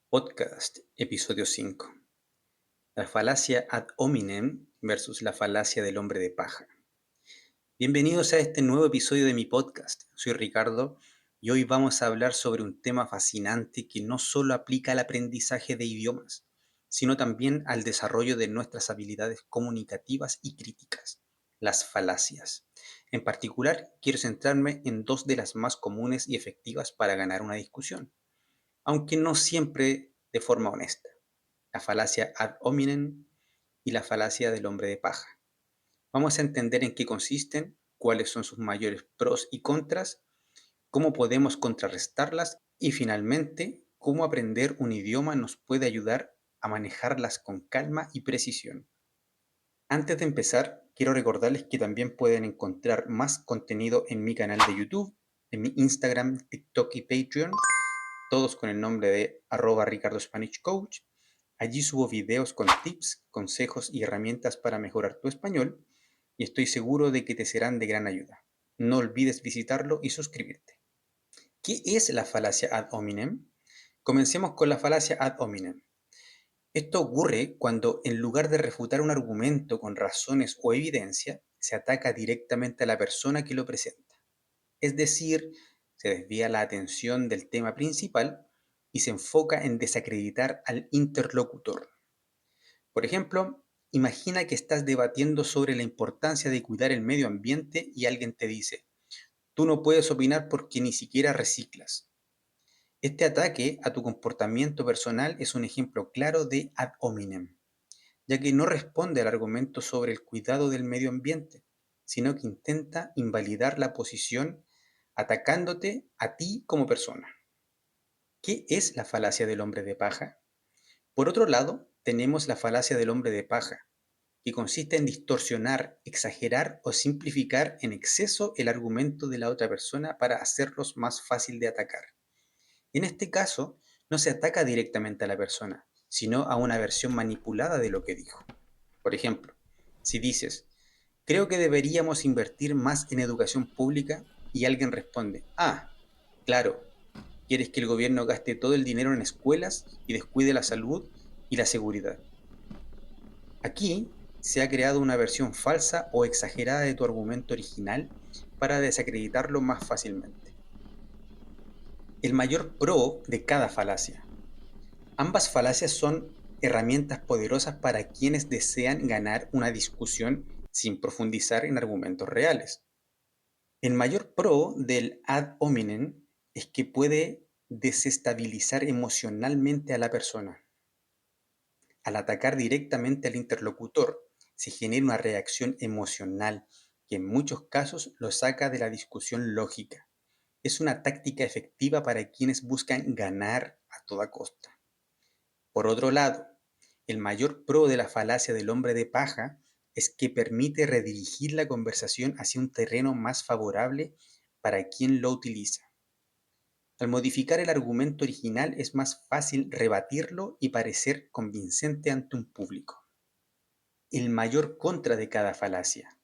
Podcast, episodio 5. La falacia ad hominem versus la falacia del hombre de paja. Bienvenidos a este nuevo episodio de mi podcast. Soy Ricardo y hoy vamos a hablar sobre un tema fascinante que no solo aplica al aprendizaje de idiomas, sino también al desarrollo de nuestras habilidades comunicativas y críticas, las falacias. En particular, quiero centrarme en dos de las más comunes y efectivas para ganar una discusión, aunque no siempre de forma honesta: la falacia ad hominem y la falacia del hombre de paja. Vamos a entender en qué consisten, cuáles son sus mayores pros y contras, cómo podemos contrarrestarlas y finalmente cómo aprender un idioma nos puede ayudar a manejarlas con calma y precisión. Antes de empezar, quiero recordarles que también pueden encontrar más contenido en mi canal de YouTube, en mi Instagram, TikTok y Patreon, todos con el nombre de @RicardoSpanishCoach. Allí subo videos con tips, consejos y herramientas para mejorar tu español y estoy seguro de que te serán de gran ayuda. No olvides visitarlo y suscribirte. ¿Qué es la falacia ad hominem? Comencemos con la falacia ad hominem. Esto ocurre cuando, en lugar de refutar un argumento con razones o evidencia, se ataca directamente a la persona que lo presenta. Es decir, se desvía la atención del tema principal y se enfoca en desacreditar al interlocutor. Por ejemplo, imagina que estás debatiendo sobre la importancia de cuidar el medio ambiente y alguien te dice: tú no puedes opinar porque ni siquiera reciclas. Este ataque a tu comportamiento personal es un ejemplo claro de ad hominem, ya que no responde al argumento sobre el cuidado del medio ambiente, sino que intenta invalidar la posición atacándote a ti como persona. ¿Qué es la falacia del hombre de paja? Por otro lado, tenemos la falacia del hombre de paja, que consiste en distorsionar, exagerar o simplificar en exceso el argumento de la otra persona para hacerlos más fácil de atacar. En este caso, no se ataca directamente a la persona, sino a una versión manipulada de lo que dijo. Por ejemplo, si dices: creo que deberíamos invertir más en educación pública, y alguien responde: ah, claro, quieres que el gobierno gaste todo el dinero en escuelas y descuide la salud y la seguridad. Aquí se ha creado una versión falsa o exagerada de tu argumento original para desacreditarlo más fácilmente. El mayor pro de cada falacia. Ambas falacias son herramientas poderosas para quienes desean ganar una discusión sin profundizar en argumentos reales. El mayor pro del ad hominem es que puede desestabilizar emocionalmente a la persona. Al atacar directamente al interlocutor, se genera una reacción emocional que en muchos casos lo saca de la discusión lógica. Es una táctica efectiva para quienes buscan ganar a toda costa. Por otro lado, el mayor pro de la falacia del hombre de paja es que permite redirigir la conversación hacia un terreno más favorable para quien lo utiliza. Al modificar el argumento original es más fácil rebatirlo y parecer convincente ante un público. El mayor contra de cada falacia.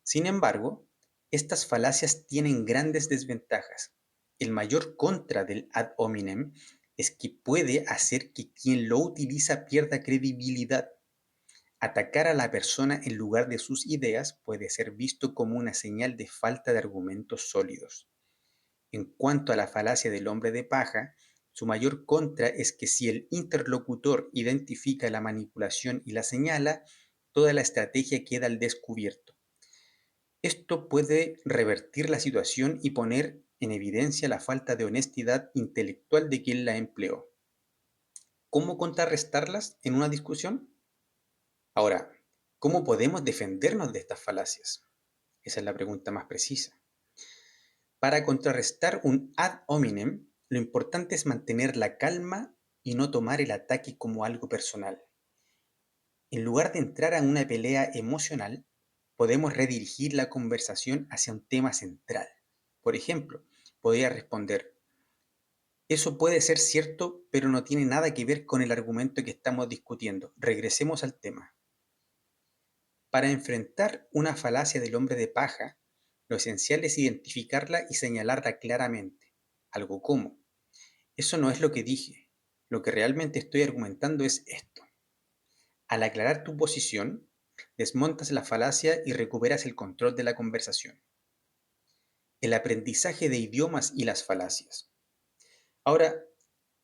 Sin embargo, estas falacias tienen grandes desventajas. El mayor contra del ad hominem es que puede hacer que quien lo utiliza pierda credibilidad. Atacar a la persona en lugar de sus ideas puede ser visto como una señal de falta de argumentos sólidos. En cuanto a la falacia del hombre de paja, su mayor contra es que si el interlocutor identifica la manipulación y la señala, toda la estrategia queda al descubierto. Esto puede revertir la situación y poner en evidencia la falta de honestidad intelectual de quien la empleó. ¿Cómo contrarrestarlas en una discusión? Ahora, ¿cómo podemos defendernos de estas falacias? Esa es la pregunta más precisa. Para contrarrestar un ad hominem, lo importante es mantener la calma y no tomar el ataque como algo personal. En lugar de entrar a una pelea emocional, podemos redirigir la conversación hacia un tema central. Por ejemplo, podría responder: eso puede ser cierto, pero no tiene nada que ver con el argumento que estamos discutiendo. Regresemos al tema. Para enfrentar una falacia del hombre de paja, lo esencial es identificarla y señalarla claramente. Algo como: eso no es lo que dije. Lo que realmente estoy argumentando es esto. Al aclarar tu posición, desmontas la falacia y recuperas el control de la conversación. El aprendizaje de idiomas y las falacias. Ahora,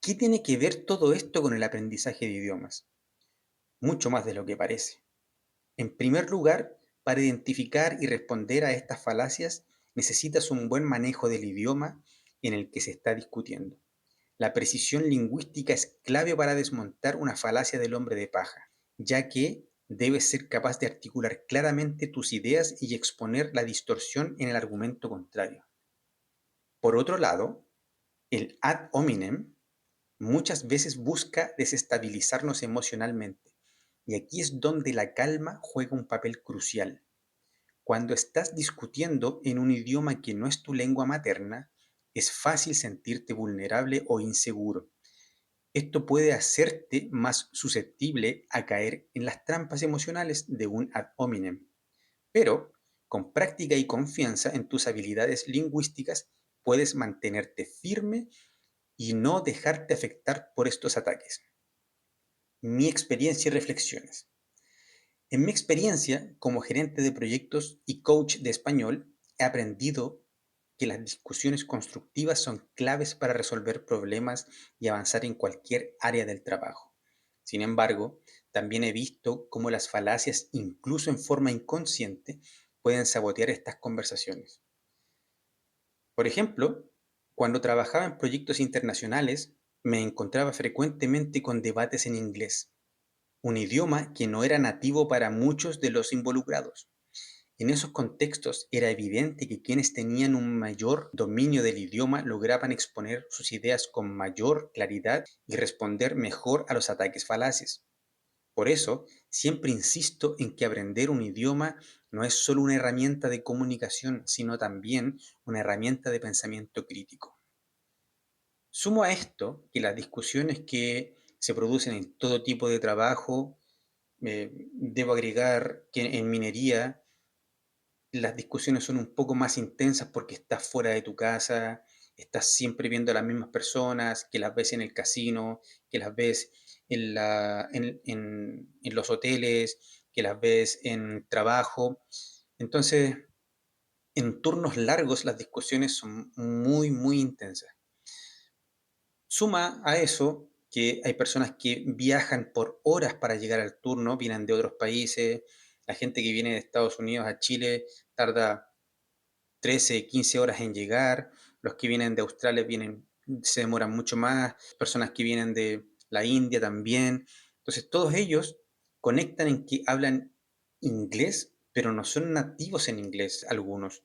¿qué tiene que ver todo esto con el aprendizaje de idiomas? Mucho más de lo que parece. En primer lugar, para identificar y responder a estas falacias, necesitas un buen manejo del idioma en el que se está discutiendo. La precisión lingüística es clave para desmontar una falacia del hombre de paja, ya que debes ser capaz de articular claramente tus ideas y exponer la distorsión en el argumento contrario. Por otro lado, el ad hominem muchas veces busca desestabilizarnos emocionalmente, y aquí es donde la calma juega un papel crucial. Cuando estás discutiendo en un idioma que no es tu lengua materna, es fácil sentirte vulnerable o inseguro. Esto puede hacerte más susceptible a caer en las trampas emocionales de un ad hominem. Pero, con práctica y confianza en tus habilidades lingüísticas, puedes mantenerte firme y no dejarte afectar por estos ataques. Mi experiencia y reflexiones. En mi experiencia como gerente de proyectos y coach de español, he aprendido que las discusiones constructivas son claves para resolver problemas y avanzar en cualquier área del trabajo. Sin embargo, también he visto cómo las falacias, incluso en forma inconsciente, pueden sabotear estas conversaciones. Por ejemplo, cuando trabajaba en proyectos internacionales, me encontraba frecuentemente con debates en inglés, un idioma que no era nativo para muchos de los involucrados. En esos contextos era evidente que quienes tenían un mayor dominio del idioma lograban exponer sus ideas con mayor claridad y responder mejor a los ataques falaces. Por eso, siempre insisto en que aprender un idioma no es solo una herramienta de comunicación, sino también una herramienta de pensamiento crítico. Sumo a esto que las discusiones que se producen en todo tipo de trabajo, debo agregar que en minería las discusiones son un poco más intensas porque estás fuera de tu casa, estás siempre viendo a las mismas personas, que las ves en el casino, que las ves en los hoteles, que las ves en trabajo. Entonces, en turnos largos las discusiones son muy, muy intensas. Suma a eso que hay personas que viajan por horas para llegar al turno, vienen de otros países, la gente que viene de Estados Unidos a Chile tarda 13, 15 horas en llegar, los que vienen de Australia se demoran mucho más, personas que vienen de la India también. Entonces todos ellos conectan en que hablan inglés, pero no son nativos en inglés algunos.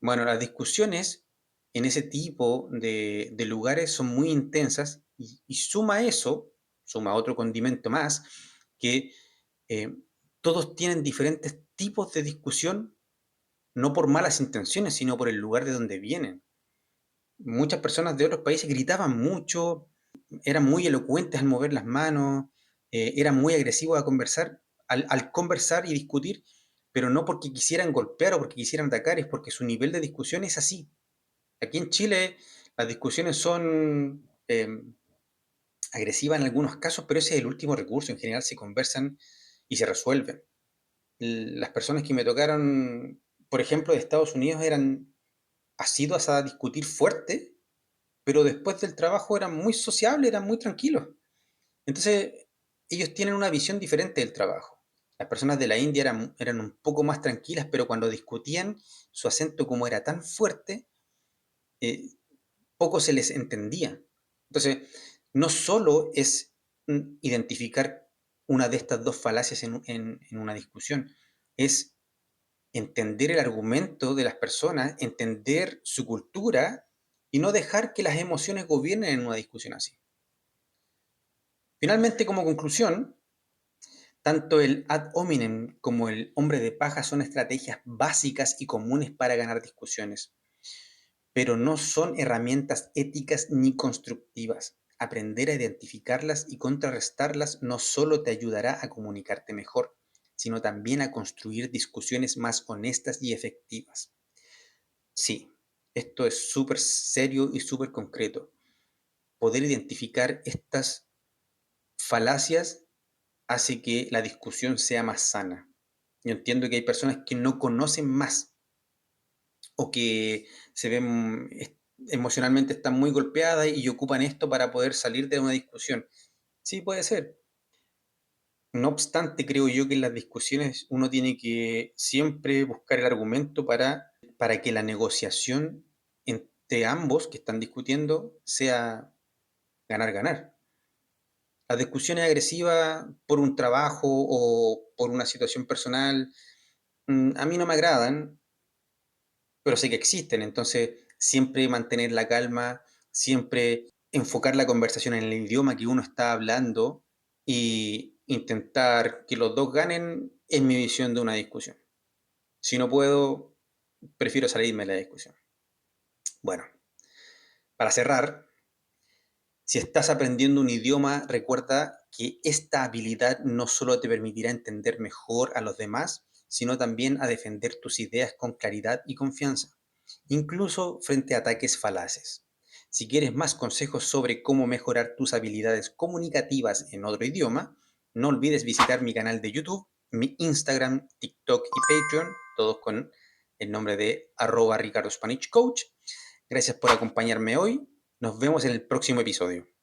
Bueno, las discusiones en ese tipo de lugares son muy intensas y suma eso, suma otro condimento más, que eh, todos tienen diferentes tipos de discusión, no por malas intenciones, sino por el lugar de donde vienen. Muchas personas de otros países gritaban mucho, eran muy elocuentes al mover las manos, eran muy agresivos al conversar y discutir, pero no porque quisieran golpear o porque quisieran atacar, es porque su nivel de discusión es así. Aquí en Chile las discusiones son agresivas en algunos casos, pero ese es el último recurso. En general se conversan y se resuelven. Las personas que me tocaron, por ejemplo, de Estados Unidos, eran asiduas a discutir fuerte, pero después del trabajo eran muy sociables, eran muy tranquilos. Entonces, ellos tienen una visión diferente del trabajo. Las personas de la India eran un poco más tranquilas, pero cuando discutían, su acento como era tan fuerte, eh, poco se les entendía. Entonces, no solo es identificar una de estas dos falacias en una discusión, es entender el argumento de las personas, entender su cultura y no dejar que las emociones gobiernen en una discusión así. Finalmente, como conclusión, tanto el ad hominem como el hombre de paja son estrategias básicas y comunes para ganar discusiones, pero no son herramientas éticas ni constructivas. Aprender a identificarlas y contrarrestarlas no solo te ayudará a comunicarte mejor, sino también a construir discusiones más honestas y efectivas. Sí, esto es súper serio y súper concreto. poder identificar estas falacias hace que la discusión sea más sana. Yo entiendo que hay personas que no conocen más o que se ven emocionalmente están muy golpeadas y ocupan esto para poder salir de una discusión. Sí, puede ser. No obstante, creo yo que en las discusiones uno tiene que siempre buscar el argumento para que la negociación entre ambos que están discutiendo sea ganar-ganar. Las discusiones agresivas por un trabajo o por una situación personal, a mí no me agradan, pero sé que existen. Entonces, siempre mantener la calma, siempre enfocar la conversación en el idioma que uno está hablando y intentar que los dos ganen es mi visión de una discusión. Si no puedo, prefiero salirme de la discusión. Bueno, para cerrar, si estás aprendiendo un idioma, recuerda que esta habilidad no solo te permitirá entender mejor a los demás, sino también a defender tus ideas con claridad y confianza, incluso frente a ataques falaces. Si quieres más consejos sobre cómo mejorar tus habilidades comunicativas en otro idioma, no olvides visitar mi canal de YouTube, mi Instagram, TikTok y Patreon, todos con el nombre de @RicardoSpanishCoach. Gracias por acompañarme hoy. Nos vemos en el próximo episodio.